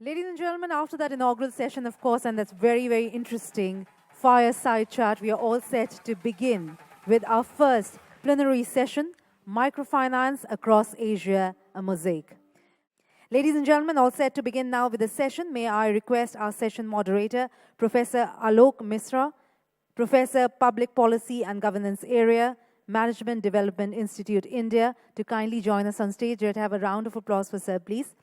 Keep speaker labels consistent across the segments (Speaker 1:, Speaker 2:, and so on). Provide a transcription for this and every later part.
Speaker 1: Ladies and gentlemen, after that inaugural session, of course, and that's very, very interesting fireside chat, we are all set to begin with our first plenary session, Microfinance Across Asia, a Mosaic. Ladies and gentlemen, all set to begin now with the session. May I request our session moderator, Professor Alok Misra, Professor Public Policy and Governance Area, Management Development Institute, India, to kindly join us on stage. Let's have a round of applause for sir, please.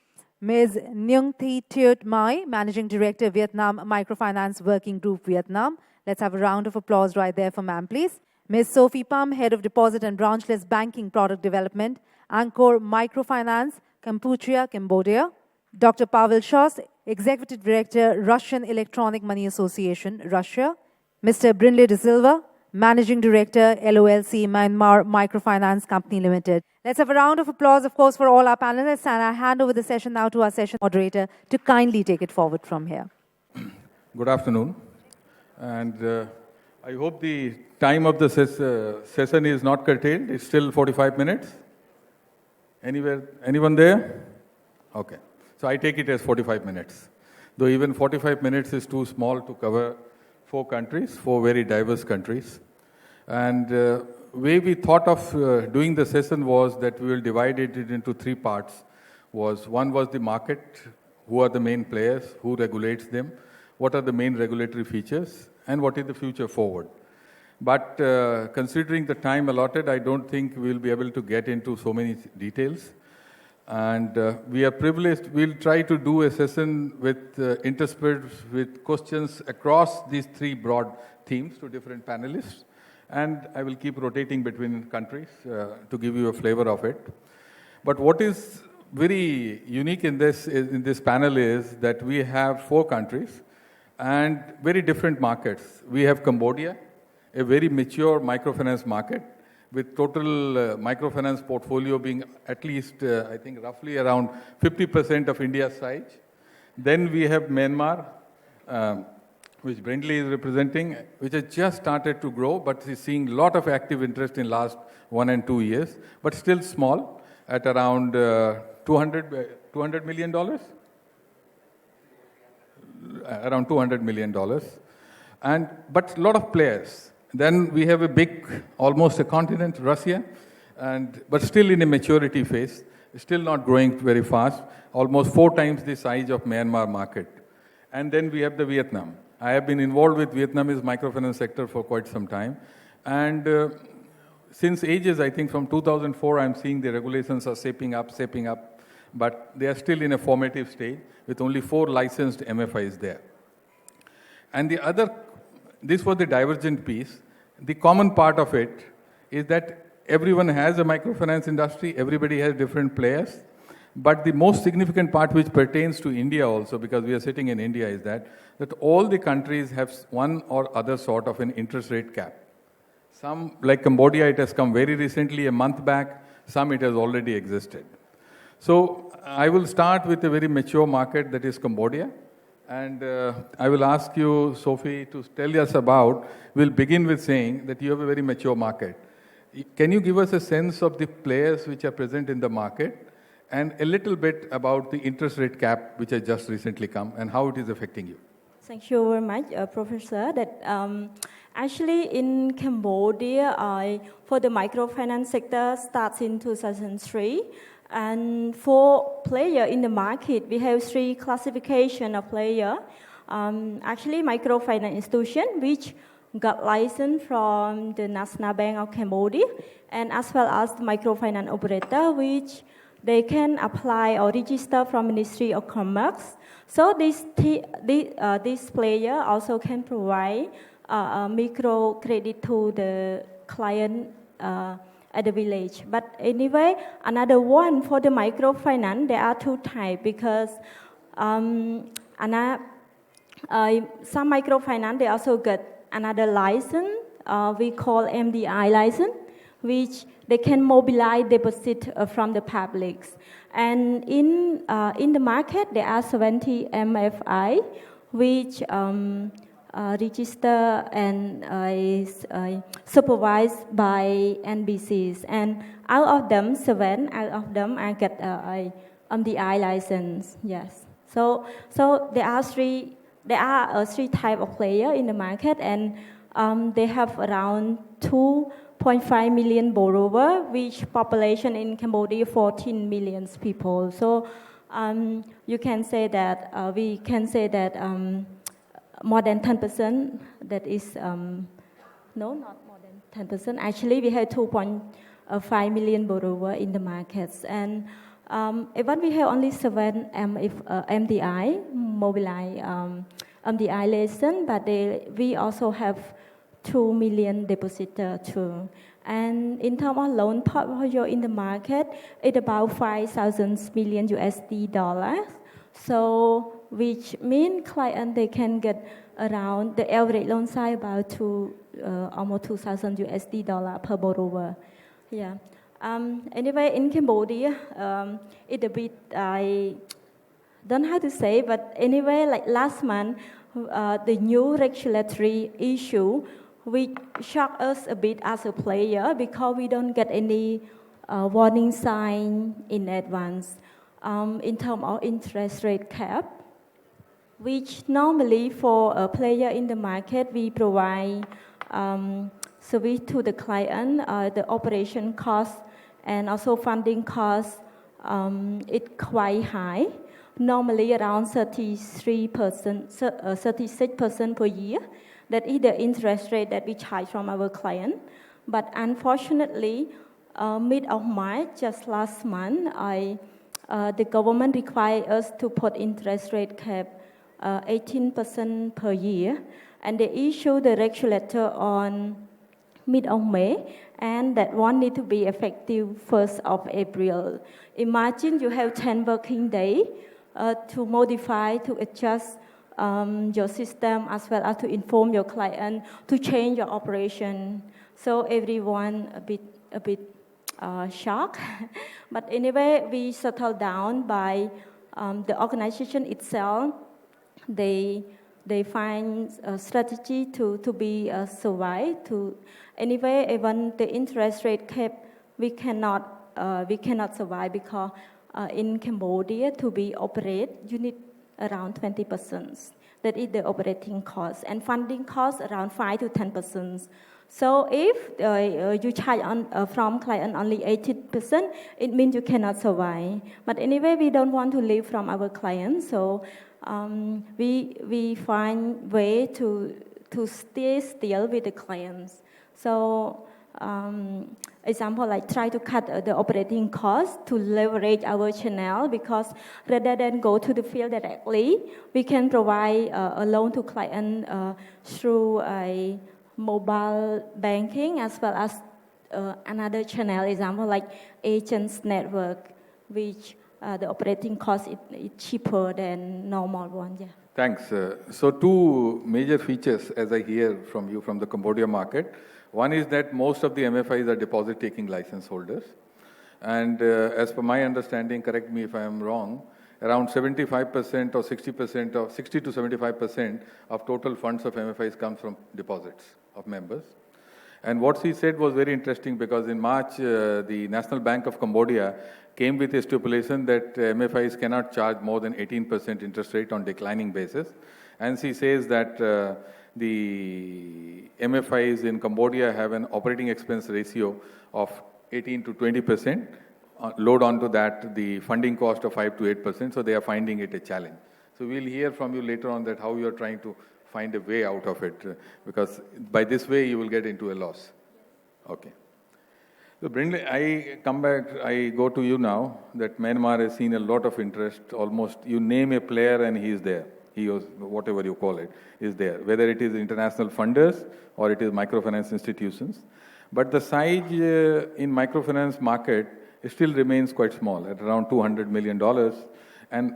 Speaker 1: Ms. Nguyen Thi Thieu Mai, Managing Director, Vietnam Microfinance Working Group, Vietnam. Let's have a round of applause right there for ma'am, please. Ms. Sophie Pham, Head of Deposit and Branchless Banking Product Development, Angkor Microfinance, Kampuchea, Cambodia. Dr. Pavel Shos, Executive Director, Russian Electronic Money Association, Russia. Mr. Brinley De Silva, Managing Director, LOLC Myanmar Microfinance Company Limited. Let's have a round of applause, of course, for all our panelists, and I hand over the session now to our session moderator to kindly take it forward from here.
Speaker 2: Good afternoon, and I hope the time of the session is not curtailed. It's still 45 minutes. Anyone there? Okay. So I take it as 45 minutes. Though even 45 minutes is too small to cover 4 countries, 4 very diverse countries. And way we thought of doing the session was that we will divide it into 3 parts. One was the market, who are the main players, who regulates them, what are the main regulatory features, and what is the future forward. But considering the time allotted, I don't think we'll be able to get into so many details. And we are privileged. We'll try to do a session with interspersed with questions across these 3 broad themes to different panelists. And I will keep rotating between countries to give you a flavor of it. But what is very unique in this panel is that we have 4 countries and very different markets. We have Cambodia, a very mature microfinance market, with total microfinance portfolio being at least, I think, roughly around 50% of India's size. Then we have Myanmar, which Brindley is representing, which has just started to grow, but is seeing a lot of active interest in last 1 and 2 years, but still small at around $200 million? Around $200 million. But a lot of players. Then we have a big, almost a continent, Russia, but still in a maturity phase, still not growing very fast, almost 4 times the size of Myanmar market. And then we have the Vietnam. I have been involved with Vietnamese microfinance sector for quite some time. And since ages, I think from 2004, I'm seeing the regulations are shaping up, but they are still in a formative stage with only 4 licensed MFIs there. And this was the divergent piece. The common part of it is that everyone has a microfinance industry, everybody has different players, but the most significant part which pertains to India also, because we are sitting in India, is that all the countries have one or other sort of an interest rate cap. Some, like Cambodia, it has come very recently, a month back, some it has already existed. So I will start with a very mature market, that is Cambodia. And I will ask you, Sophie, to tell us about, we'll begin with saying that you have a very mature market. Can you give us a sense of the players which are present in the market and a little bit about the interest rate cap which has just recently come and how it is affecting you?
Speaker 3: Thank you very much, Professor. Actually, in Cambodia, for the microfinance sector starts in 2003. And for player in the market, we have 3 classification of player. Actually, microfinance institution, which got license from the National Bank of Cambodia, and as well as the microfinance operator, which they can apply or register from Ministry of Commerce. So this player also can provide microcredit to the client at the village. But anyway, another one for the microfinance, there are 2 types because some microfinance, they also get another license, we call MDI license, which they can mobilize deposit from the public. And in the market, there are 70 MFI, which register and supervised by NBCs. And out of them, 7 out of them I get MDI license. Yes. So there are three type of player in the market, and they have around 2.5 million borrower, which population in Cambodia 14 million people. So you can say that we can say that more than 10%. That is no, not more than 10%. Actually, we have 2.5 million borrower in the markets, and even we have only 7 MDI mobilized MDI lesson, but we also have 2 million depositor too. And in terms of loan portfolio in the market, it's about 5,000 million USD dollars. So which means client they can get around the average loan size about almost 2,000 USD dollar per borrower. Yeah. Anyway, in Cambodia, it's a bit, I don't know how to say, but anyway, like last month, the new regulatory issue, which shocked us a bit as a player because we don't get any warning sign in advance in terms of interest rate cap, which normally for a player in the market, we provide service to the client, the operation cost and also funding cost, it's quite high, normally around 33%, 36% per year. That is the interest rate that we charge from our client. But unfortunately, mid of March, just last month, the government required us to put interest rate cap 18% per year, and they issued the regulator on mid of May, and that one need to be effective 1st of April. Imagine you have 10 working days to modify, to adjust your system, as well as to inform your client to change your operation. So everyone a bit shocked. But anyway, we settled down by the organization itself. They find a strategy to be survive. Anyway, even the interest rate cap, we cannot survive because in Cambodia to be operate, you need around 20%. That is the operating cost, and funding cost around 5 to 10%. So if you charge from client only 80%, it means you cannot survive. But anyway, we don't want to live from our clients, so we find way to stay still with the clients. So example, like try to cut the operating cost to leverage our channel, because rather than go to the field directly, we can provide a loan to client through a mobile banking, as well as another channel, example like agents network, which the operating cost is cheaper than normal one. Yeah.
Speaker 2: Thanks. So two major features, as I hear from you from the Cambodia market. One is that most of the MFIs are deposit-taking license holders. And as per my understanding, correct me if I am wrong, around 75% or 60% or 60 to 75% of total funds of MFIs comes from deposits of members. And what he said was very interesting, because in March, the National Bank of Cambodia came with a stipulation that MFIs cannot charge more than 18% interest rate on declining basis. And he says that the MFIs in Cambodia have an operating expense ratio of 18 to 20%. Load onto that the funding cost of 5 to 8%, so they are finding it a challenge. So we'll hear from you later on that how you are trying to find a way out of it, because by this way you will get into a loss. Okay. So Brindley, I come back, I go to you now, that Myanmar has seen a lot of interest, almost you name a player and he is there. He was, whatever you call it, is there, whether it is international funders or it is microfinance institutions. But the size in microfinance market, it still remains quite small, at around $200 million, and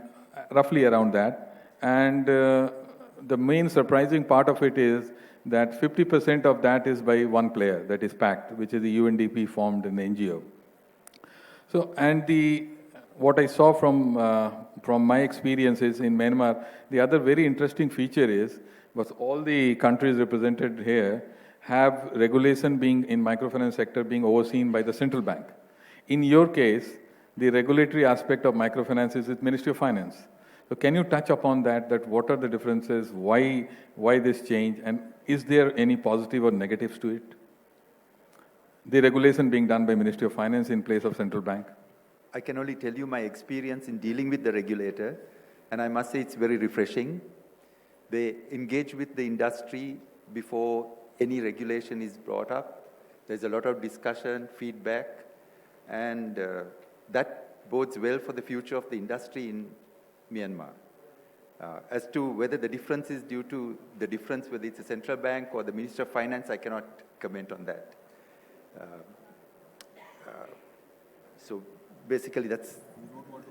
Speaker 2: roughly around that. And the main surprising part of it is that 50% of that is by one player, that is PACT, which is the UNDP formed an NGO. So, and what I saw from my experiences in Myanmar, the other very interesting feature is, was all the countries represented here have regulation being in microfinance sector being overseen by the central bank. In your case, the regulatory aspect of microfinance is with Ministry of Finance. So can you touch upon that what are the differences, why this change, and is there any positive or negatives to it? The regulation being done by Ministry of Finance in place of central bank.
Speaker 4: I can only tell you my experience in dealing with the regulator, and I must say it's very refreshing. They engage with the industry before any regulation is brought up. There's a lot of discussion, feedback, and that bodes well for the future of the industry in Myanmar. As to whether the difference is due to the difference whether it's a central bank or the Minister of Finance, I cannot comment on that. So basically that's...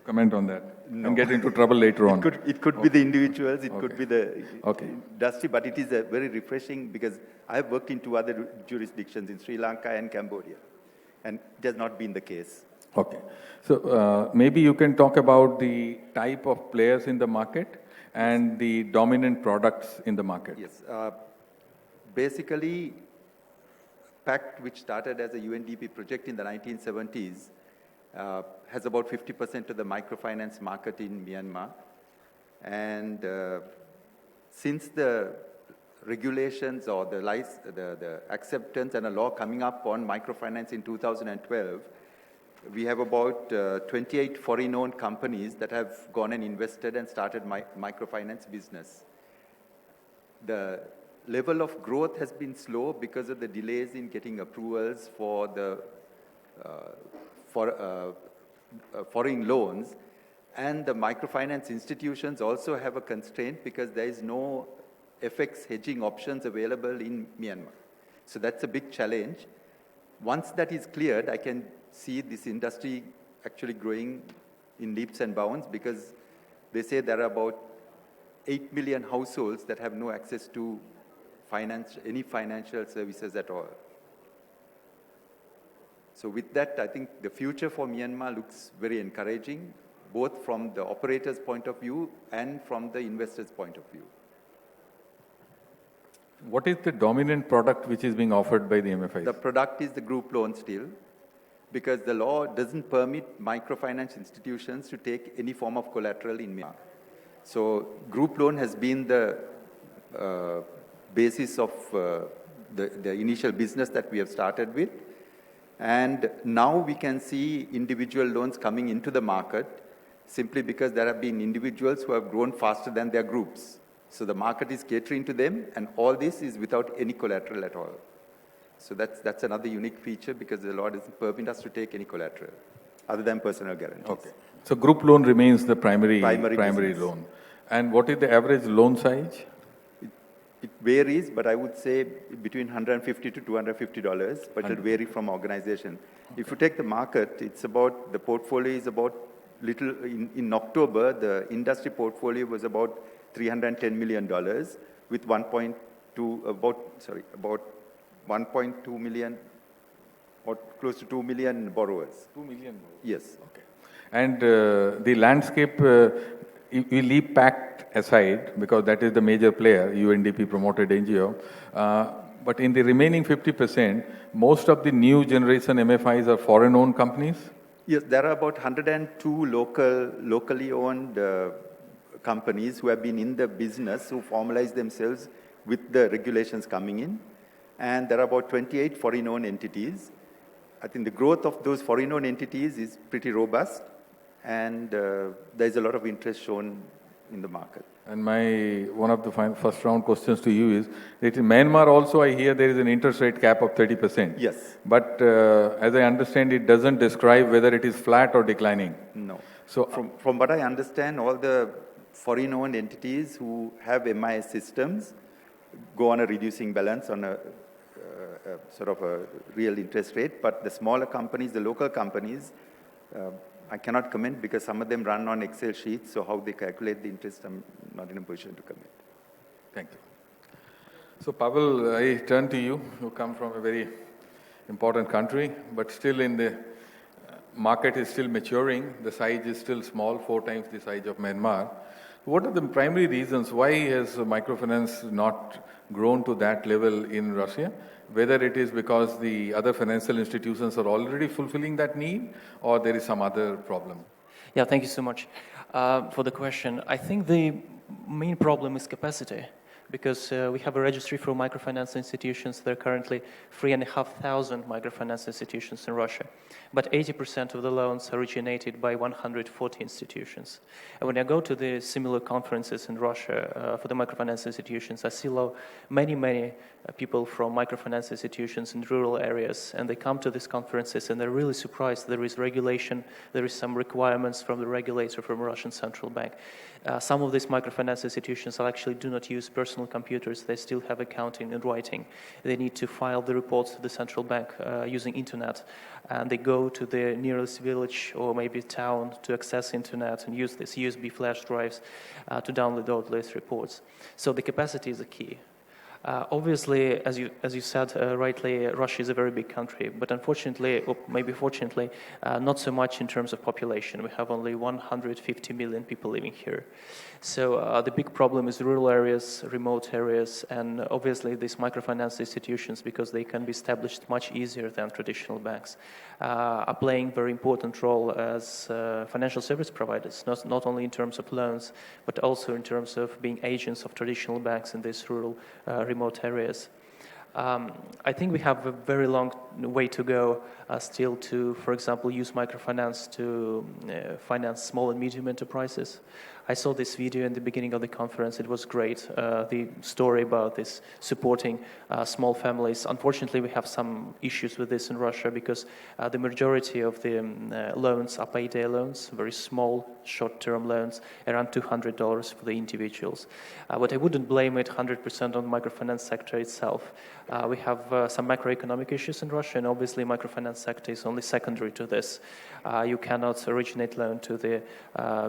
Speaker 2: Comment on that
Speaker 4: No.
Speaker 2: and get into trouble later on.
Speaker 4: It could be the individuals, it could
Speaker 2: Okay.
Speaker 4: be the
Speaker 2: Okay.
Speaker 4: industry, but it is a very refreshing because I've worked in 2 other jurisdictions in Sri Lanka and Cambodia, and it has not been the case.
Speaker 2: Okay. So maybe you can talk about the type of players in the market and the dominant products in the market.
Speaker 4: Yes. Basically, PACT, which started as a UNDP project in the 1970s, has about 50% of the microfinance market in Myanmar. And since the regulations or the acceptance and a law coming up on microfinance in 2012, we have about 28 foreign-owned companies that have gone and invested and started microfinance business. The level of growth has been slow because of the delays in getting approvals for the foreign loans, and the microfinance institutions also have a constraint because there is no FX hedging options available in Myanmar. So that's a big challenge. Once that is cleared, I can see this industry actually growing in leaps and bounds because they say there are about 8 million households that have no access to any financial services at all. So with that, I think the future for Myanmar looks very encouraging, both from the operator's point of view and from the investor's point of view.
Speaker 2: What is the dominant product which is being offered by the MFIs?
Speaker 4: The product is the group loan still, because the law doesn't permit microfinance institutions to take any form of collateral in Myanmar. So group loan has been the basis of the initial business that we have started with. And now we can see individual loans coming into the market simply because there have been individuals who have grown faster than their groups. So the market is catering to them, and all this is without any collateral at all. So that's another unique feature because the law doesn't permit us to take any collateral other than personal guarantees.
Speaker 2: Okay. So group loan remains the primary
Speaker 4: business.
Speaker 2: loan. And what is the average loan size?
Speaker 4: It varies, but I would say between $150 to $250, but it vary from organization. Okay. If you take the market, the portfolio is about in October, the industry portfolio was about $310 million with about 1.2 million or close to 2 million borrowers.
Speaker 2: 2 million borrowers?
Speaker 4: Yes.
Speaker 2: Okay. And the landscape, we leave PACT aside because that is the major player, UNDP promoted NGO. But in the remaining 50%, most of the new generation MFIs are foreign-owned companies?
Speaker 4: Yes, there are about 102 locally owned companies who have been in the business, who formalize themselves with the regulations coming in. And there are about 28 foreign-owned entities. I think the growth of those foreign-owned entities is pretty robust, and there's a lot of interest shown in the market.
Speaker 2: And one of the first round questions to you is, that in Myanmar also I hear there is an interest rate cap of 30%.
Speaker 4: Yes.
Speaker 2: But as I understand, it doesn't describe whether it is flat or declining.
Speaker 4: No.
Speaker 2: So
Speaker 4: from what I understand, all the foreign-owned entities who have MIS systems go on a reducing balance on a sort of a real interest rate, but the smaller companies, the local companies, I cannot comment because some of them run on Excel sheets, so how they calculate the interest, I'm not in a position to comment.
Speaker 2: Thank you. So Pavel, I turn to you. You come from a very important country, but still in the market is still maturing. The size is still small, 4 times the size of Myanmar. What are the primary reasons? Why has microfinance not grown to that level in Russia? Whether it is because the other financial institutions are already fulfilling that need, or there is some other problem?
Speaker 5: Yeah, thank you so much. For the question, I think the main problem is capacity, because we have a registry for microfinance institutions. There are currently 3,500 microfinance institutions in Russia, but 80% of the loans are originated by 140 institutions. And when I go to the similar conferences in Russia for the microfinance institutions, I see many people from microfinance institutions in rural areas, and they come to these conferences and they're really surprised. There is regulation, there is some requirements from the regulator, from Russian Central Bank. Some of these microfinance institutions actually do not use personal computers. They still have accounting and writing. They need to file the reports to the central bank using internet, and they go to the nearest village or maybe town to access internet and use these USB flash drives to download all these reports. So the capacity is the key. Obviously, as you said rightly, Russia is a very big country, but unfortunately, or maybe fortunately, not so much in terms of population. We have only 150 million people living here. So the big problem is rural areas, remote areas, and obviously these microfinance institutions, because they can be established much easier than traditional banks, are playing very important role as financial service providers, not only in terms of loans, but also in terms of being agents of traditional banks in these rural, remote areas. I think we have a very long way to go still to, for example, use microfinance to finance small and medium enterprises. I saw this video in the beginning of the conference. It was great, the story about this supporting small families. Unfortunately, we have some issues with this in Russia because the majority of the loans are payday loans, very small, short-term loans, around $200 for the individuals. But I wouldn't blame it 100% on the microfinance sector itself. We have some macroeconomic issues in Russia, and obviously microfinance sector is only secondary to this. You cannot originate loan to the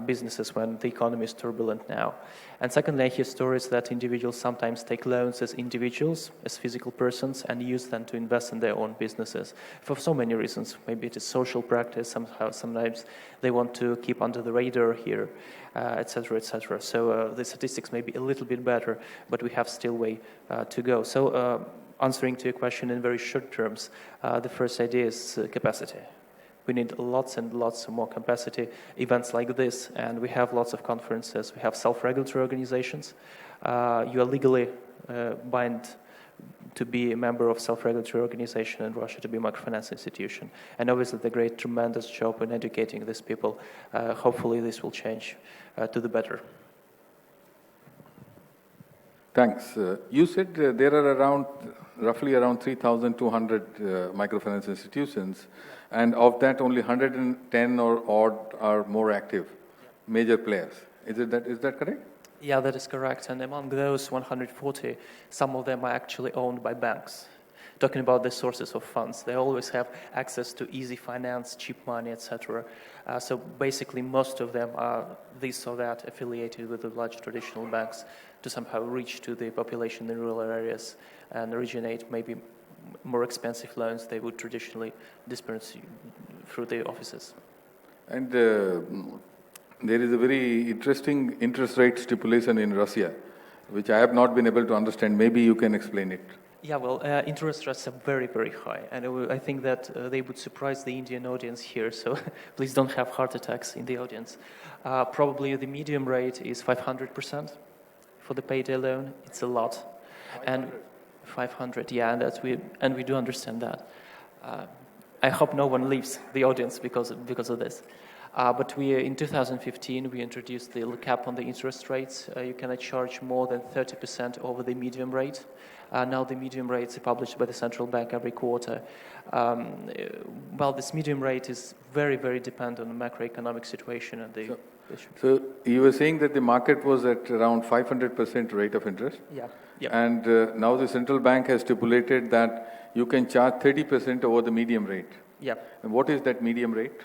Speaker 5: businesses when the economy is turbulent now. And secondly, I hear stories that individuals sometimes take loans as individuals, as physical persons, and use them to invest in their own businesses for so many reasons. Maybe it is social practice, sometimes they want to keep under the radar here, etc., etc. So the statistics may be a little bit better, but we have still way to go. So answering to your question in very short terms, the first idea is capacity. We need lots and lots more capacity, events like this, and we have lots of conferences. We have self-regulatory organizations. You are legally bound to be a member of self-regulatory organization in Russia, to be a microfinance institution. And obviously they do a tremendous job in educating these people. Hopefully this will change to the better.
Speaker 2: Thanks. You said there are roughly around 3,200 microfinance institutions, and of that only 110 or odd are more active, major players. Is that correct?
Speaker 5: Yeah, that is correct. And among those 140, some of them are actually owned by banks. Talking about the sources of funds, they always have access to easy finance, cheap money, etc. So basically, most of them are this or that affiliated with the large traditional banks to somehow reach to the population in rural areas and originate maybe more expensive loans they would traditionally disperse through the offices. And
Speaker 2: there is a very interesting interest rate stipulation in Russia, which I have not been able to understand. Maybe you can explain it.
Speaker 5: Yeah, well, interest rates are very, very high, and I think that they would surprise the Indian audience here, so please don't have heart attacks in the audience. Probably the medium rate is 500% for the payday loan. It's a lot. 500. And 500, yeah, and we do understand that. I hope no one leaves the audience because of this. But in 2015, we introduced the cap on the interest rates. You cannot charge more than 30% over the medium rate. Now the medium rates are published by the central bank every quarter. Well, this medium rate is very, very dependent on the macroeconomic situation and the issue.
Speaker 2: So you were saying that the market was at around 500% rate of interest?
Speaker 5: Yeah. Yep.
Speaker 2: And now the central bank has stipulated that you can charge 30% over the medium rate.
Speaker 5: Yeah.
Speaker 2: And what is that medium rate?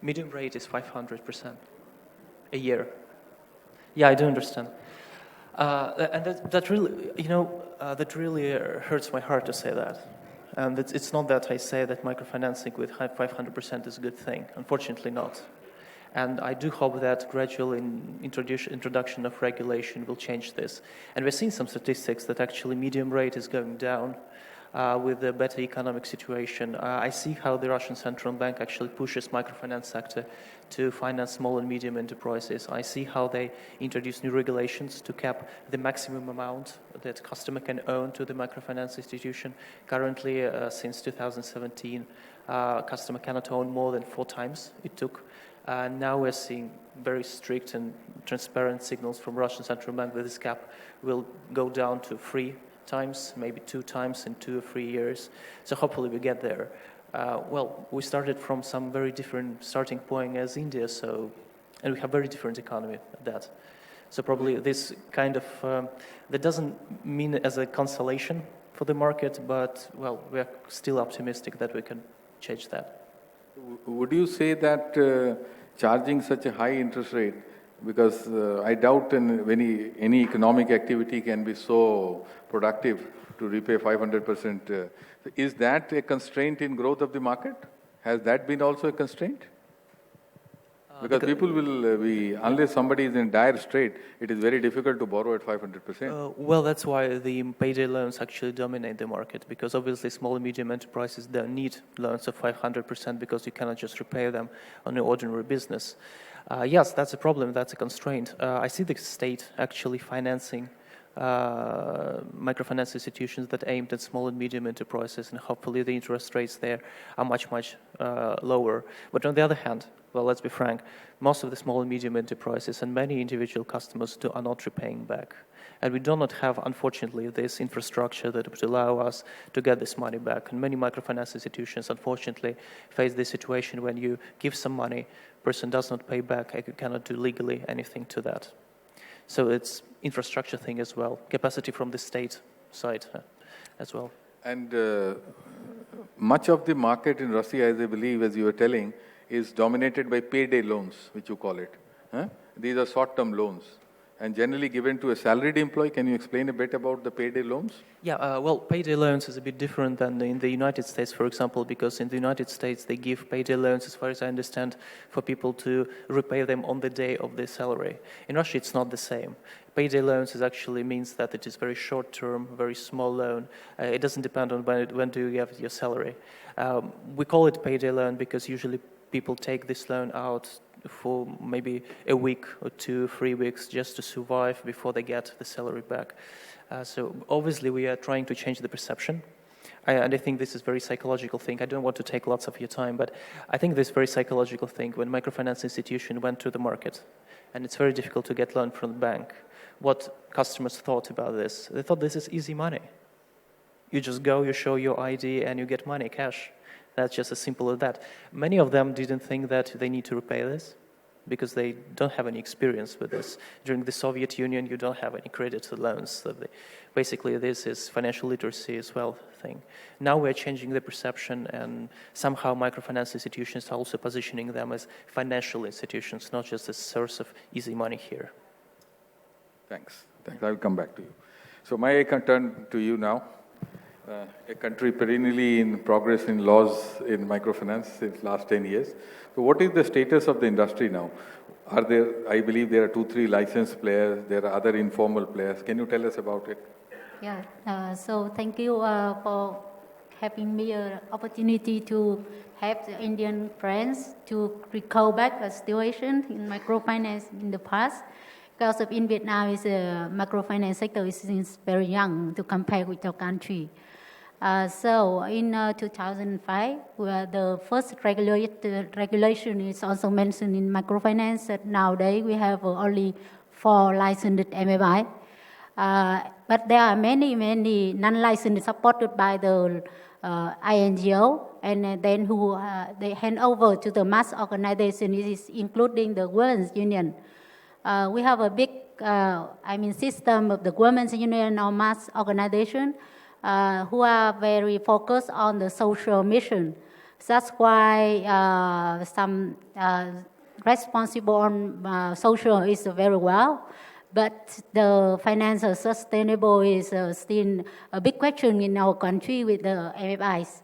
Speaker 5: Medium rate is 500% a year. Yeah, I do understand. And that really, that really hurts my heart to say that. And it's not that I say that microfinancing with 500% is a good thing. Unfortunately not. And I do hope that gradual introduction of regulation will change this. And we're seeing some statistics that actually medium rate is going down. with a better economic situation. I see how the Russian Central Bank actually pushes microfinance sector to finance small and medium enterprises. I see how they introduce new regulations to cap the maximum amount that customer can own to the microfinance institution. Currently, since 2017, customer cannot own more than 4 times it took. Now we're seeing very strict and transparent signals from Russian Central Bank that this cap will go down to 3 times, maybe 2 times in 2 or 3 years. So hopefully we get there. Well, we started from some very different starting point as India, and we have very different economy at that. So probably this kind of, that doesn't mean as a consolation for the market, but well, we're still optimistic that we can change that.
Speaker 2: Would you say that charging such a high interest rate, because I doubt any economic activity can be so productive to repay 500%. Is that a constraint in growth of the market? Has that been also a constraint? Because people will be, unless somebody is in dire strait, it is very difficult to borrow at 500%.
Speaker 5: Well, that's why the payday loans actually dominate the market, because obviously small and medium enterprises don't need loans of 500% because you cannot just repay them on an ordinary business. Yes, that's a problem, that's a constraint. I see the state actually financing microfinance institutions that aimed at small and medium enterprises, and hopefully the interest rates there are much, much lower. But on the other hand, well, let's be frank, most of the small and medium enterprises and many individual customers are not repaying back. And we do not have, unfortunately, this infrastructure that would allow us to get this money back. And many microfinance institutions, unfortunately, face this situation when you give some money, person does not pay back, and you cannot do legally anything to that. So it's infrastructure thing as well, capacity from the state side as well.
Speaker 2: And much of the market in Russia, as I believe, as you were telling, is dominated by payday loans, which you call it. These are short-term loans and generally given to a salaried employee. Can you explain a bit about the payday loans?
Speaker 5: Yeah, well, payday loans is a bit different than in the United States, for example, because in the United States they give payday loans, as far as I understand, for people to repay them on the day of their salary. In Russia, it's not the same. Payday loans actually means that it is very short-term, very small loan. It doesn't depend on when do you have your salary. We call it payday loan because usually people take this loan out for maybe a week or 2, 3 weeks just to survive before they get the salary back. So obviously we are trying to change the perception. And I think this is a very psychological thing. I don't want to take lots of your time, but I think this very psychological thing when microfinance institution went to the market and it's very difficult to get loan from the bank. What customers thought about this? They thought this is easy money. You just go, you show your ID and you get money, cash. That's just as simple as that. Many of them didn't think that they need to repay this because they don't have any experience with this. During the Soviet Union, you don't have any credit loans. So basically, this is financial literacy as well thing. Now we're changing the perception, and somehow microfinance institutions are also positioning them as financial institutions, not just a source of easy money here.
Speaker 2: Thanks. I'll come back to you. So may I turn to you now? A country perennially in progress in laws in microfinance since last 10 years. So what is the status of the industry now? Are there, I believe there are 2-3 licensed players, there are other informal players. Can you tell us about it?
Speaker 6: Yeah, so thank you for having me an opportunity to help the Indian friends to recall back the situation in microfinance in the past. Because in Vietnam, the microfinance sector is very young to compare with our country. So in 2005, the first regulation is also mentioned in microfinance that nowadays we have only 4 licensed MFI. But there are many non-licensed supported by the INGO, and then who they hand over to the mass organization, including the Women's Union. We have a big system of the Women's Union or mass organization who are very focused on the social mission. That's why some responsible on social is very well, but the financial sustainable is still a big question in our country with the MFIs.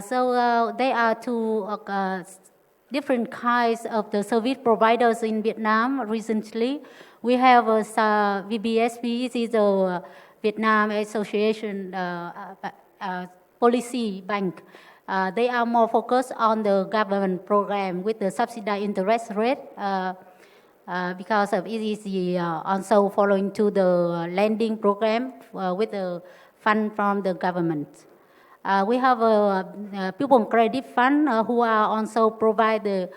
Speaker 6: So there are 2 different kinds of the service providers in Vietnam. Recently, we have VBSP, this is the Vietnam Association policy bank. They are more focused on the government program with the subsidized interest rate because of it is also following to the lending program with the fund from the government. We have a people credit fund who are also provide the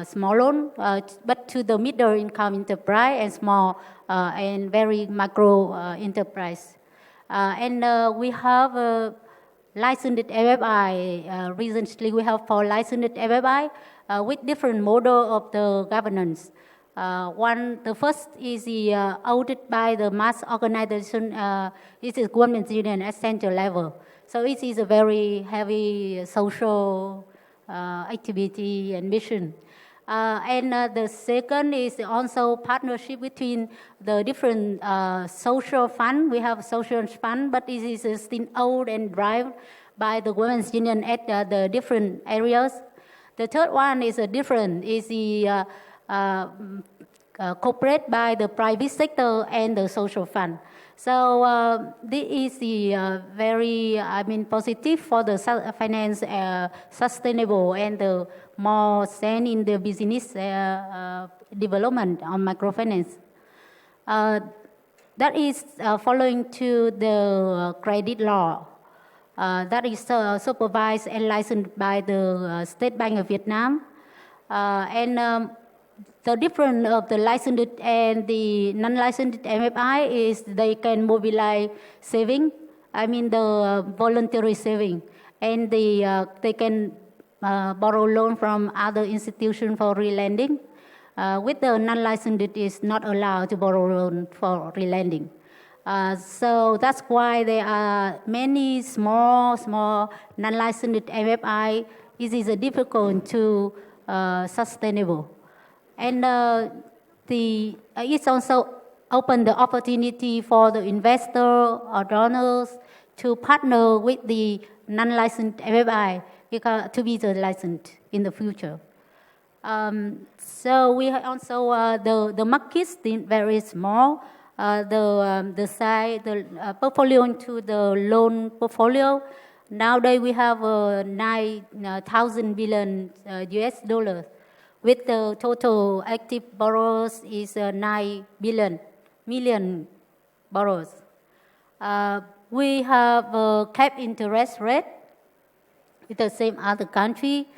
Speaker 6: small loan, but to the middle income enterprise and small and very micro enterprise. And we have licensed FFI. Recently, we have 4 licensed FFI with different model of the governance. The first is the audit by the mass organization. It is government union at center level. So it is a very heavy social activity and mission. And the second is also partnership between the different social fund. We have social fund, but it is still owned and driven by the women's union at the different areas. The third one is the corporate by the private sector and the social fund. So this is the very, positive for the finance sustainable and the more sense in the business development on microfinance. That is following to the credit law. That is supervised and licensed by the State Bank of Vietnam. The difference of the licensed and the non-licensed MFI is they can mobilize saving, the voluntary saving, and they can borrow loan from other institutions for relending. With the non-licensed, it is not allowed to borrow loan for relending. So that's why there are many small non-licensed MFI. It is difficult to sustainable. And it's also open the opportunity for the investor or donors to partner with the non-licensed MFI to be the licensed in the future. So we also the market is very small. The size, the portfolio into the loan portfolio. Nowadays we have 9,000 billion US dollars. With the total active borrowers is 9 million borrowers. We have a capped interest rate with the same other country.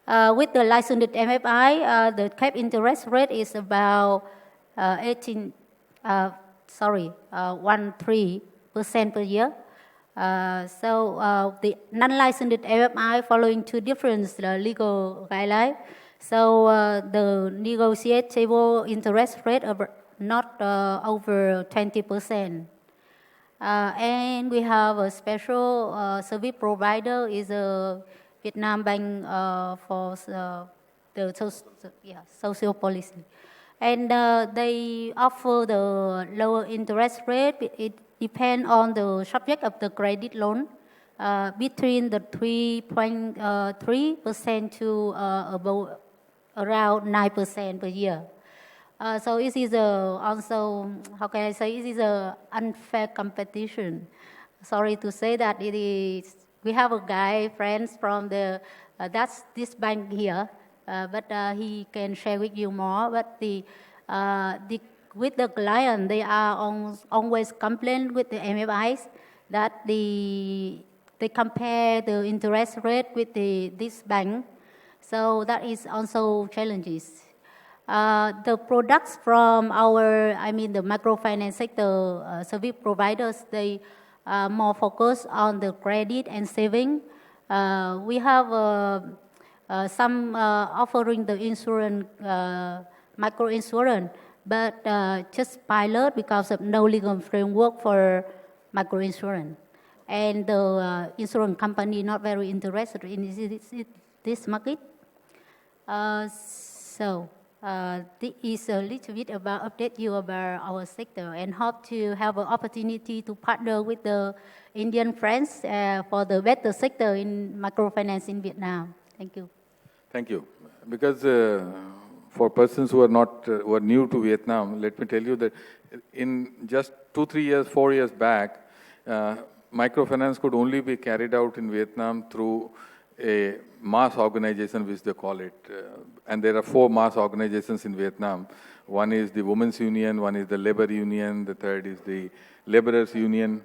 Speaker 6: With the licensed MFI, the capped interest rate is about 13% per year. So the non-licensed MFI following two different legal guidelines. So the negotiable interest rate of not over 20%. And we have a special service provider is a Vietnam Bank for the social policy. And they offer the lower interest rate. It depends on the subject of the credit loan. Between the 3.3% to about around 9% per year. So it is also, how can I say, it is an unfair competition. Sorry to say that it is. We have a guy, friends from that's this bank here, but he can share with you more. But with the client, they are always complain with the MFIs that they compare the interest rate with this bank. So that is also challenges. The products from the microfinance sector service providers, they are more focused on the credit and saving. We have some offering the insurance, micro insurance, but just pilot because of no legal framework for micro insurance. And the insurance company not very interested in this market. This is a little bit about update you about our sector and hope to have an opportunity to partner with the Indian friends for the better sector in microfinance in Vietnam. Thank you.
Speaker 2: Thank you. Because for persons who are new to Vietnam, let me tell you that in just 2-3 years, 4 years back, microfinance could only be carried out in Vietnam through a mass organization, which they call it. And there are 4 mass organizations in Vietnam. One is the Women's Union, one is the Labor Union, the third is the Laborers Union,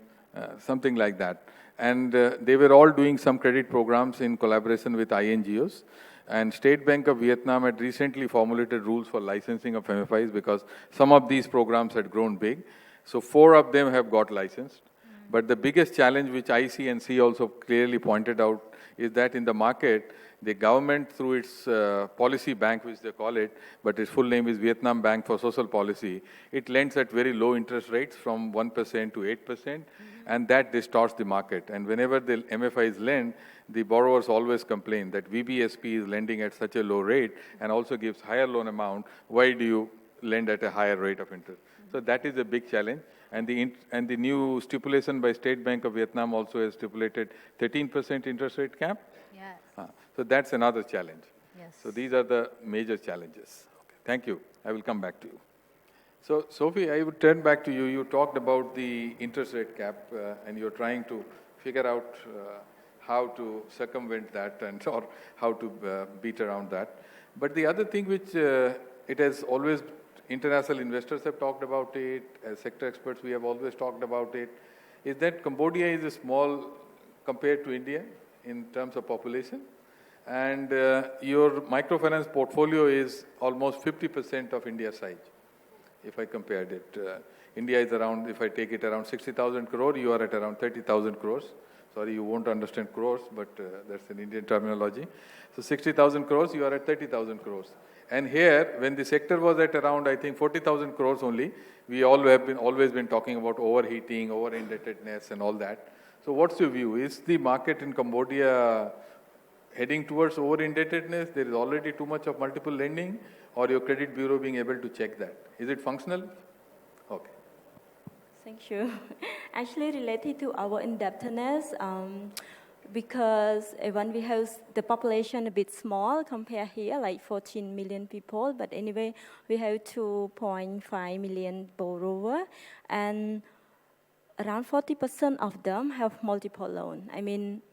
Speaker 2: something like that. And they were all doing some credit programs in collaboration with INGOs. And State Bank of Vietnam had recently formulated rules for licensing of MFIs because some of these programs had grown big. So 4 of them have got licensed. But the biggest challenge, which IC and C also clearly pointed out, is that in the market, the government, through its policy bank, which they call it, but its full name is Vietnam Bank for Social Policy, it lends at very low interest rates from 1% to 8%, and that distorts the market. And whenever the MFIs lend, the borrowers always complain that VBSP is lending at such a low rate and also gives higher loan amount. Why do you lend at a higher rate of interest? So that is a big challenge. And the new stipulation by State Bank of Vietnam also has stipulated 13% interest rate cap.
Speaker 6: Yes.
Speaker 2: So that's another challenge.
Speaker 6: Yes.
Speaker 2: So these are the major challenges. Okay, thank you. I will come back to you. So Sophie, I would turn back to you. You talked about the interest rate cap, and you're trying to figure out how to circumvent that or how to beat around that. But the other thing which it has always, international investors have talked about it, as sector experts we have always talked about it, is that Cambodia is a small compared to India in terms of population. And your microfinance portfolio is almost 50% of India's size, if I compared it. India is around, if I take it around 60,000 crore, you are at around 30,000 crores. Sorry, you won't understand crores, but that's an Indian terminology. So 60,000 crores, you are at 30,000 crores. And here, when the sector was at around, I think, 40,000 crores only, we all have always been talking about overheating, over-indebtedness and all that. So what's your view? Is the market in Cambodia heading towards over-indebtedness? There is already too much of multiple lending, or your credit bureau being able to check that? Is it functional? Okay.
Speaker 3: Thank you. Actually, related to our indebtedness, because when we have the population a bit small compared here, like 14 million people, but anyway, we have 2.5 million borrowers, and around 40% of them have multiple loans. I mean,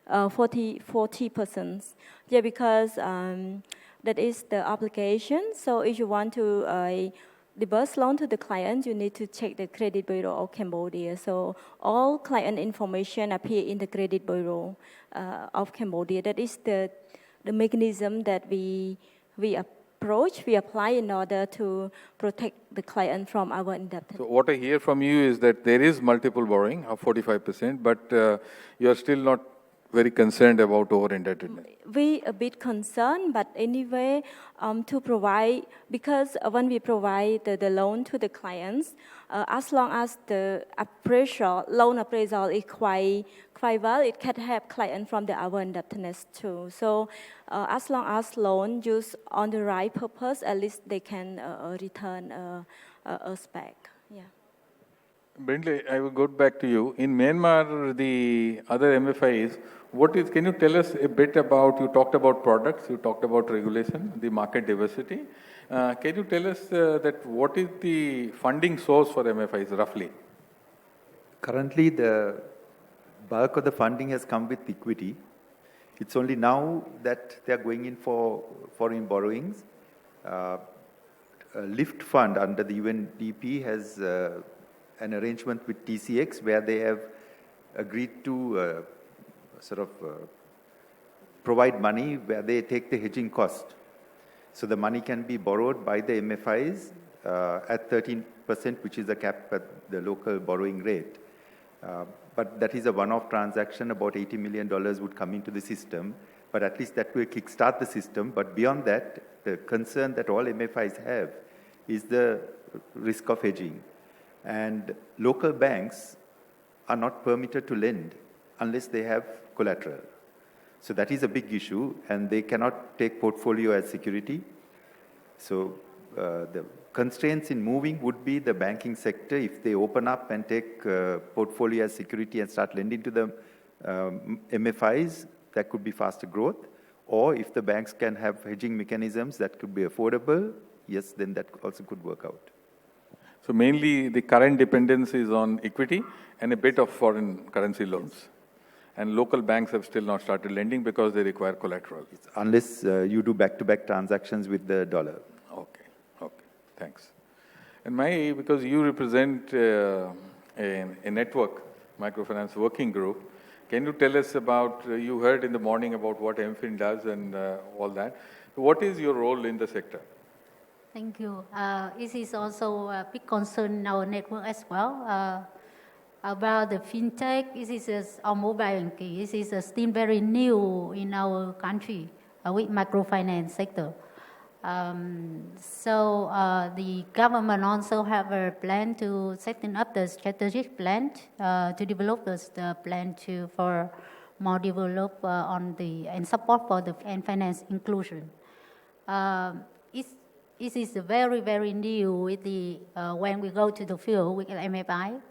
Speaker 3: 40%. Yeah, because that is the obligation. So if you want to disburse loan to the client, you need to check the credit bureau of Cambodia. So all client information appear in the credit bureau of Cambodia. That is the mechanism that we apply in order to protect the client from our indebtedness.
Speaker 2: So what I hear from you is that there is multiple borrowing of 45%, but you are still not very concerned about over-indebtedness.
Speaker 3: We a bit concerned, but anyway, to provide, because when we provide the loan to the clients, as long as the loan appraisal is quite well, it can help client from the our indebtedness too. So as long as loan used on the right purpose, at least they can return us back. Yeah.
Speaker 2: Brindley, I will go back to you. In Myanmar, the other MFIs, can you tell us a bit about, you talked about products, you talked about regulation, the market diversity. Can you tell us that what is the funding source for MFIs roughly?
Speaker 4: Currently, the bulk of the funding has come with equity. It's only now that they are going in for foreign borrowings. A LIFT fund under the UNDP has an arrangement with TCX where they have agreed to provide money where they take the hedging cost. So the money can be borrowed by the MFIs at 13%, which is the cap at the local borrowing rate. But that is a one-off transaction. About $80 million would come into the system, but at least that will kickstart the system. But beyond that, the concern that all MFIs have is the risk of hedging. And local banks are not permitted to lend unless they have collateral. So that is a big issue, and they cannot take portfolio as security. So the constraints in moving would be the banking sector. If they open up and take portfolio as security and start lending to the MFIs, that could be faster growth. Or if the banks can have hedging mechanisms that could be affordable, yes, then that also could work out.
Speaker 2: So mainly the current dependence is on equity and a bit of foreign currency loans. And local banks have still not started lending because they require collateral.
Speaker 4: Unless you do back-to-back transactions with the dollar.
Speaker 2: Okay, thanks. And because you represent a network, microfinance working group, can you tell us about, you heard in the morning about what MFIN does and all that. What is your role in the sector?
Speaker 6: Thank you. This is also a big concern in our network as well. About the fintech, this is our mobile banking. This is still very new in our country with microfinance sector. So the government also have a plan to setting up the strategic plan to develop the plan for more develop on the and support for the finance inclusion. It is very, very new with the when we go to the field with MFI.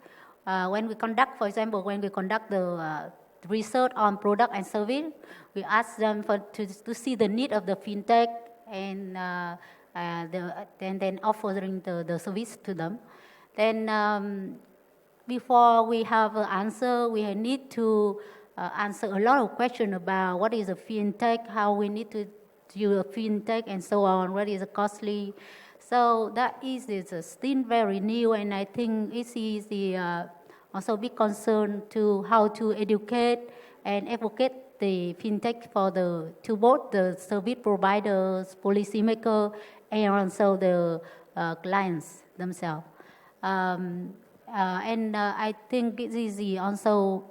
Speaker 6: When we conduct, for example, when we conduct the research on product and service, we ask them to see the need of the fintech and then offering the service to them. Then before we have an answer, we need to answer a lot of questions about what is a fintech, how we need to do a fintech, and so on, what is costly. So that is still very new, and I think it is the also big concern to how to educate and advocate the fintech to both the service providers, policymakers, and also the clients themselves. And I think it is also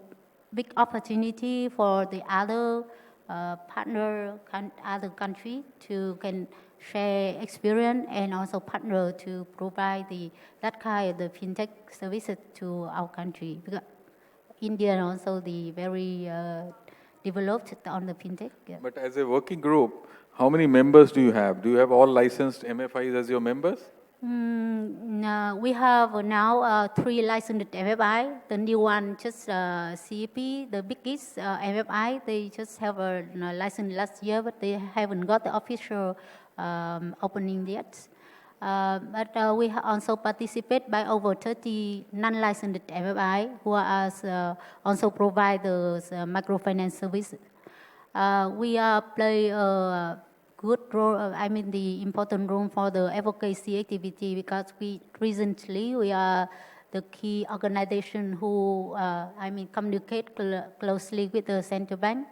Speaker 6: big opportunity for the other other country to can share experience and also partner to provide that kind of the fintech services to our country. Because India also the very developed on the fintech. Yeah.
Speaker 2: But as a working group, how many members do you have? Do you have all licensed MFIs as your members?
Speaker 6: No, we have now 3 licensed MFI. The new one just CEP, the biggest MFI. They just have a license last year, but they haven't got the official opening yet. But we also participate by over 30 non-licensed MFI who are also provide those microfinance services. We play a good role, the important role for the advocacy activity because we are the key organization who, communicate closely with the central bank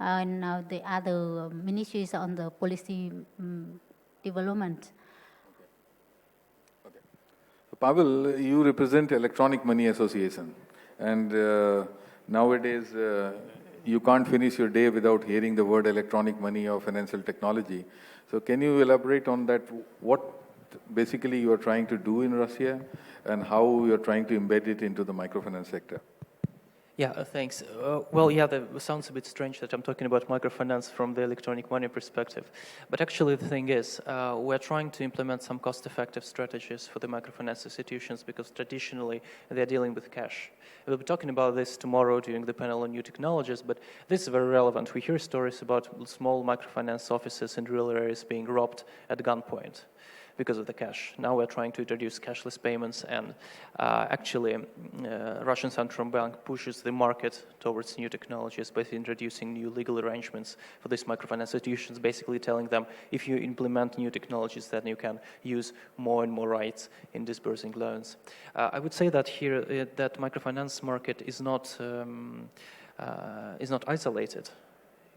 Speaker 6: and the other ministries on the policy development.
Speaker 2: Okay. So Pavel, you represent Electronic Money Association, and nowadays you can't finish your day without hearing the word electronic money or financial technology. So can you elaborate on that? What basically you are trying to do in Russia and how you are trying to embed it into the microfinance sector?
Speaker 5: Yeah, thanks. That sounds a bit strange that I'm talking about microfinance from the electronic money perspective. But actually the thing is, we're trying to implement some cost-effective strategies for the microfinance institutions because traditionally they're dealing with cash. We'll be talking about this tomorrow during the panel on new technologies, but this is very relevant. We hear stories about small microfinance offices in rural areas being robbed at gunpoint because of the cash. Now we're trying to introduce cashless payments, and Russian Central Bank pushes the market towards new technologies by introducing new legal arrangements for these microfinance institutions, basically telling them if you implement new technologies, then you can use more and more rights in disbursing loans. I would say that here that microfinance market is not isolated.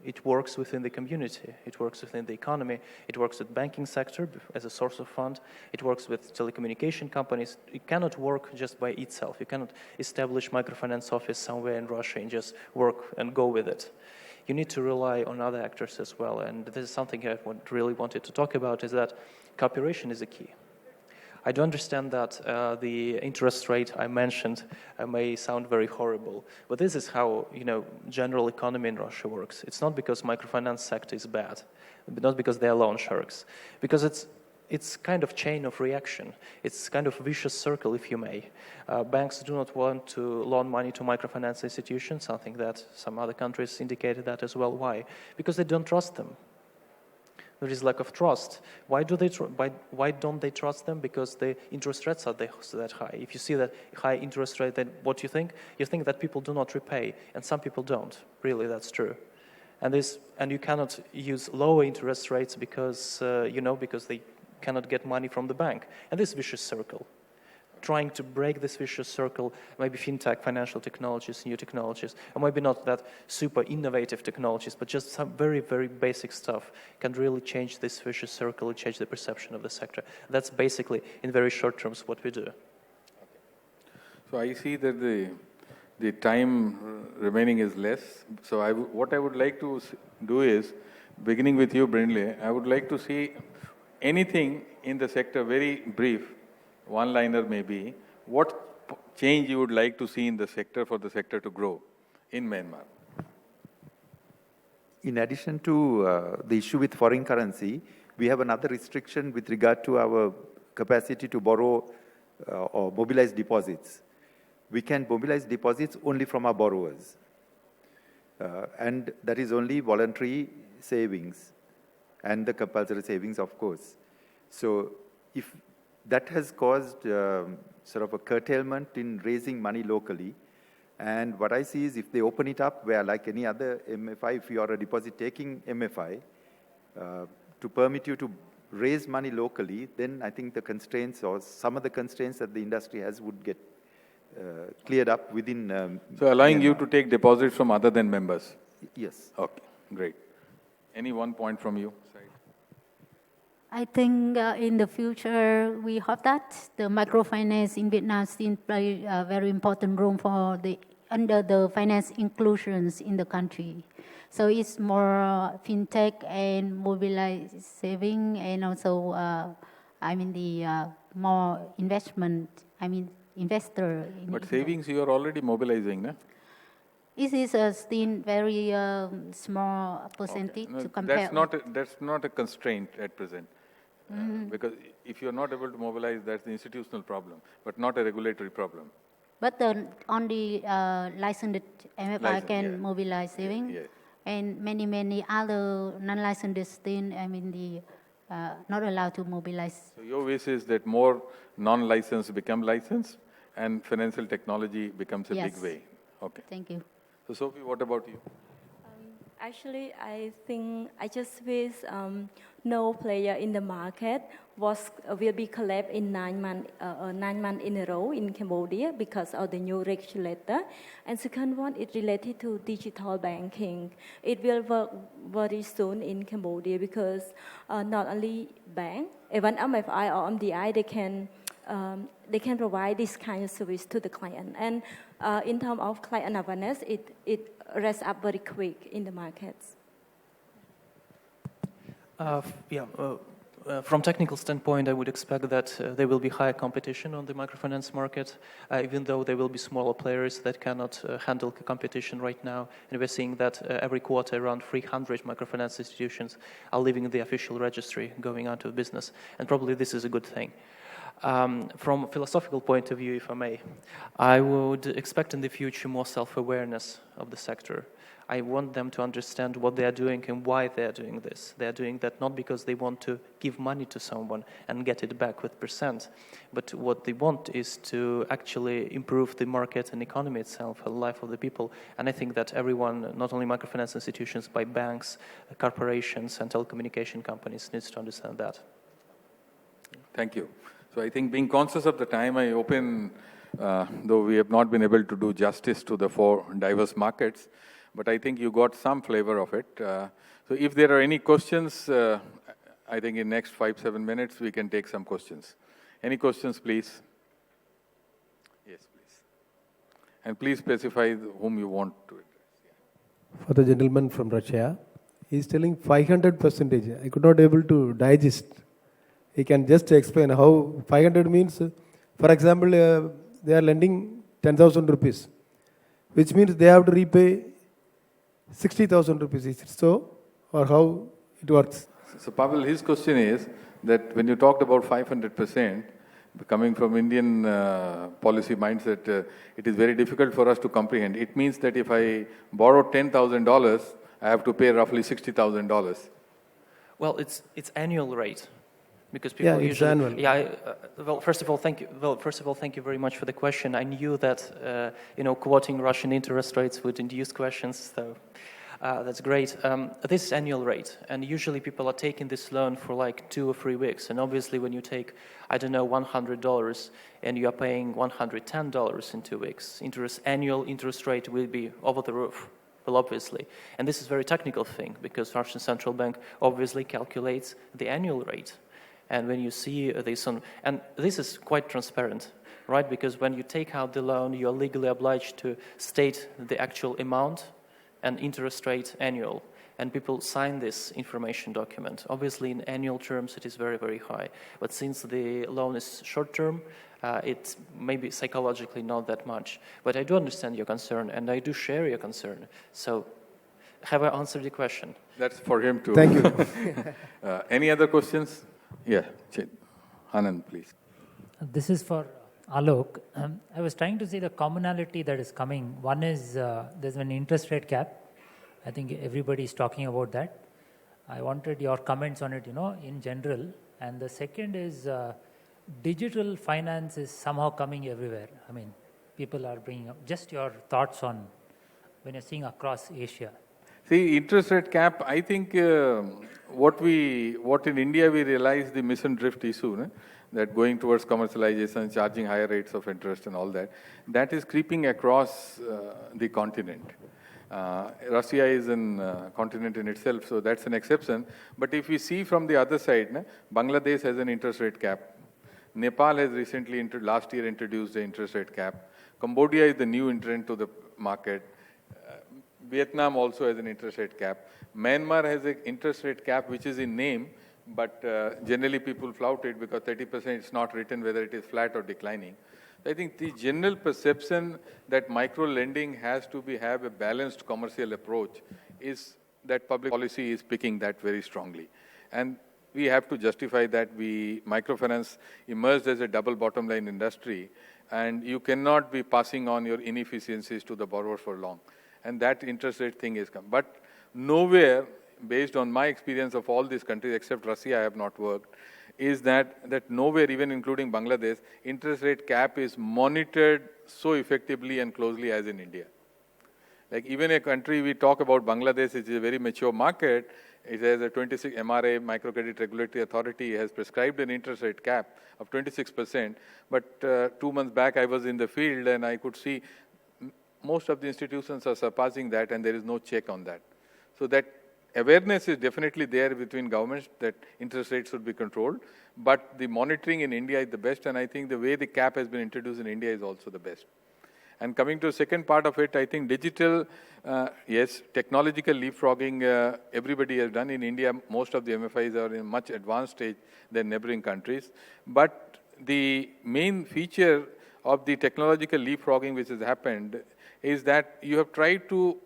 Speaker 5: It works within the community, it works within the economy, it works with banking sector as a source of fund, it works with telecommunication companies. It cannot work just by itself. You cannot establish microfinance office somewhere in Russia and just work and go with it. You need to rely on other actors as well, and this is something I really wanted to talk about, is that cooperation is a key. I do understand that the interest rate I mentioned may sound very horrible, but this is how general economy in Russia works. It's not because microfinance sector is bad, but not because they are loan sharks, because it's kind of chain of reaction. It's kind of vicious circle, if you may. Banks do not want to loan money to microfinance institutions, something that some other countries indicated that as well. Why? Because they don't trust them. There is lack of trust. Why don't they trust them? Because the interest rates are that high. If you see that high interest rate, then what you think? You think that people do not repay, and some people don't. Really, that's true. And you cannot use lower interest rates because because they cannot get money from the bank. And this vicious circle. Trying to break this vicious circle, maybe fintech, financial technologies, new technologies, or maybe not that super innovative technologies, but just some very, very basic stuff can really change this vicious circle and change the perception of the sector. That's basically, in very short terms, what we do.
Speaker 2: Okay. So I see that the time remaining is less. So what I would like to do is, beginning with you, Brindley, I would like to see anything in the sector, very brief, one-liner maybe, what change you would like to see in the sector for the sector to grow in Myanmar?
Speaker 4: In addition to the issue with foreign currency, we have another restriction with regard to our capacity to borrow or mobilize deposits. We can mobilize deposits only from our borrowers. And that is only voluntary savings and the compulsory savings, of course. So if that has caused sort of a curtailment in raising money locally. And what I see is if they open it up where, like any other MFI, if you are a deposit-taking MFI, to permit you to raise money locally, then I think the constraints or some of the constraints that the industry has would get cleared up within
Speaker 2: So allowing
Speaker 4: Myanmar.
Speaker 2: you to take deposits from other than members?
Speaker 4: Yes.
Speaker 2: Okay, great. Any one point from you?
Speaker 6: I think in the future, we hope that the microfinance in Vietnam still play a very important role for under the finance inclusions in the country. So it's more fintech and mobilized saving, and also, the more investment, investor.
Speaker 2: But savings you are already mobilizing, no?
Speaker 6: This is still very small percentage
Speaker 2: Okay. No,
Speaker 6: to compare.
Speaker 2: That's not a constraint at present. Because if you're not able to mobilize, that's the institutional problem, but not a regulatory problem.
Speaker 6: But on the licensed MFI can mobilize saving, and many other non-licensed still, not allowed to mobilize.
Speaker 2: So your wish is that more non-licensed become licensed, and financial technology becomes a big way. Okay.
Speaker 6: Thank you.
Speaker 2: So Sophie, what about you?
Speaker 3: Actually, I think I just wish no player in the market will be collapsed in 9 months in a row in Cambodia because of the new regulator. And second one is related to digital banking. It will work very soon in Cambodia because not only bank, even MFI or MDI, they can provide this kind of service to the client. And in terms of client awareness, it raises up very quick in the markets.
Speaker 5: From technical standpoint, I would expect that there will be higher competition on the microfinance market, even though there will be smaller players that cannot handle competition right now. And we're seeing that every quarter around 300 microfinance institutions are leaving the official registry, going out of business. And probably this is a good thing. From a philosophical point of view, if I may, I would expect in the future more self-awareness of the sector. I want them to understand what they are doing and why they are doing this. They are doing that not because they want to give money to someone and get it back with percent, but what they want is to actually improve the market and economy itself, the life of the people. And I think that everyone, not only microfinance institutions, but banks, corporations, and telecommunication companies needs to understand that.
Speaker 2: Thank you. So I think being conscious of the time, I open, though we have not been able to do justice to the 4 diverse markets, but I think you got some flavor of it. So if there are any questions, I think in next 5-7 minutes, we can take some questions. Any questions, please? Yes, please. And please specify whom you want to address.
Speaker 7: For the gentleman from Russia, he's telling 500%. I could not able to digest. He can just explain how 500 means, for example, they are lending 10,000 rupees, which means they have to repay 60,000 rupees. Is it so, or how it works?
Speaker 2: So Pavel, his question is that when you talked about 500%, coming from Indian policy mindset, it is very difficult for us to comprehend. It means that if I borrow $10,000, I have to pay roughly $60,000.
Speaker 5: Well, it's annual rate. Because people
Speaker 7: Yeah, it's
Speaker 5: usually,
Speaker 7: annual.
Speaker 5: yeah. Well, first of all, thank you. Well, first of all, thank you very much for the question. I knew that quoting Russian interest rates would induce questions, so that's great. This is annual rate, and usually people are taking this loan for like 2 or 3 weeks. And obviously, when you take, I don't know, $100, and you are paying $110 in 2 weeks, annual interest rate will be over the roof. Well, obviously, and this is a very technical thing because Russian central bank obviously calculates the annual rate. And when you see this and this is quite transparent, right? Because when you take out the loan, you're legally obliged to state the actual amount and interest rate annual. And people sign this information document. Obviously, in annual terms, it is very, very high. But since the loan is short term, it's maybe psychologically not that much. But I do understand your concern, and I do share your concern. So, have I answered your question?
Speaker 2: That's for him to.
Speaker 7: Thank you.
Speaker 2: Any other questions? Yeah, Anand, please.
Speaker 8: This is for Alok. I was trying to see the commonality that is coming. One is there's an interest rate cap. I think everybody is talking about that. I wanted your comments on it, in general. And the second is digital finance is somehow coming everywhere. I mean, people are bringing up. Just your thoughts on when you're seeing across Asia.
Speaker 2: See, interest rate cap, I think what in India we realize the mission drift issue, that going towards commercialization, charging higher rates of interest and all that is creeping across the continent. Russia is a continent in itself, so that's an exception. But if we see from the other side, Bangladesh has an interest rate cap. Nepal has recently, last year, introduced an interest rate cap. Cambodia is the new entrant to the market. Vietnam also has an interest rate cap. Myanmar has an interest rate cap which is in name, but generally people flout it because 30% it's not written whether it is flat or declining. I think the general perception that micro lending has to have a balanced commercial approach is that public policy is picking that very strongly. And we have to justify that. Microfinance emerged as a double bottom line industry, and you cannot be passing on your inefficiencies to the borrower for long. And that interest rate thing is come. But nowhere, based on my experience of all these countries, except Russia I have not worked, is that nowhere, even including Bangladesh, interest rate cap is monitored so effectively and closely as in India. Like even a country, we talk about Bangladesh, it is a very mature market. It has a 26 MRA, Microcredit Regulatory Authority, has prescribed an interest rate cap of 26%. But 2 months back, I was in the field and I could see most of the institutions are surpassing that, and there is no check on that. So that awareness is definitely there between governments that interest rates should be controlled, but the monitoring in India is the best, and I think the way the cap has been introduced in India is also the best. And coming to the second part of it, I think digital, yes, technological leapfrogging, everybody has done. In India, most of the MFIs are in a much advanced stage than neighboring countries. But the main feature of the technological leapfrogging which has happened is that you have tried to,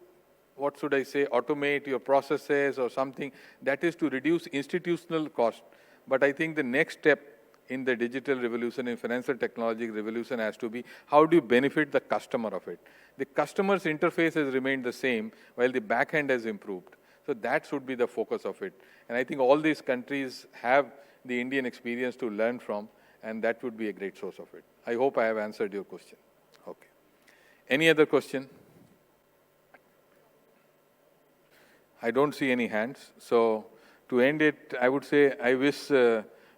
Speaker 2: automate your processes or something. That is to reduce institutional cost. But I think the next step in the digital revolution, in financial technology revolution, has to be how do you benefit the customer of it? The customer's interface has remained the same while the back end has improved. So that should be the focus of it. And I think all these countries have the Indian experience to learn from, and that would be a great source of it. I hope I have answered your question. Okay. Any other question? I don't see any hands. So to end it, I would say I wish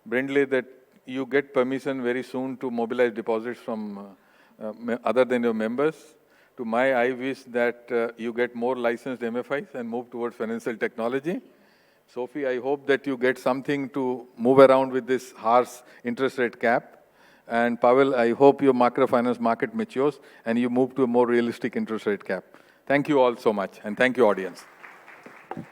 Speaker 2: Brindley that you get permission very soon to mobilize deposits from other than your members. To I wish that you get more licensed MFIs and move towards financial technology. Sophie, I hope that you get something to move around with this harsh interest rate cap. And Pavel, I hope your microfinance market matures and you move to a more realistic interest rate cap. Thank you all so much, and thank you, audience.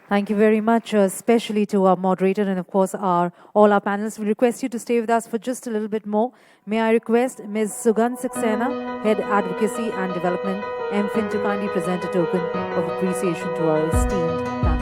Speaker 1: Thank you very much, especially to our moderator and, of course, all our panelists. We request you to stay with us for just a little bit more. May I request Ms. Sugandh Saxena, Head Advocacy and Development, MFin, to kindly present a token of appreciation to our esteemed panelists.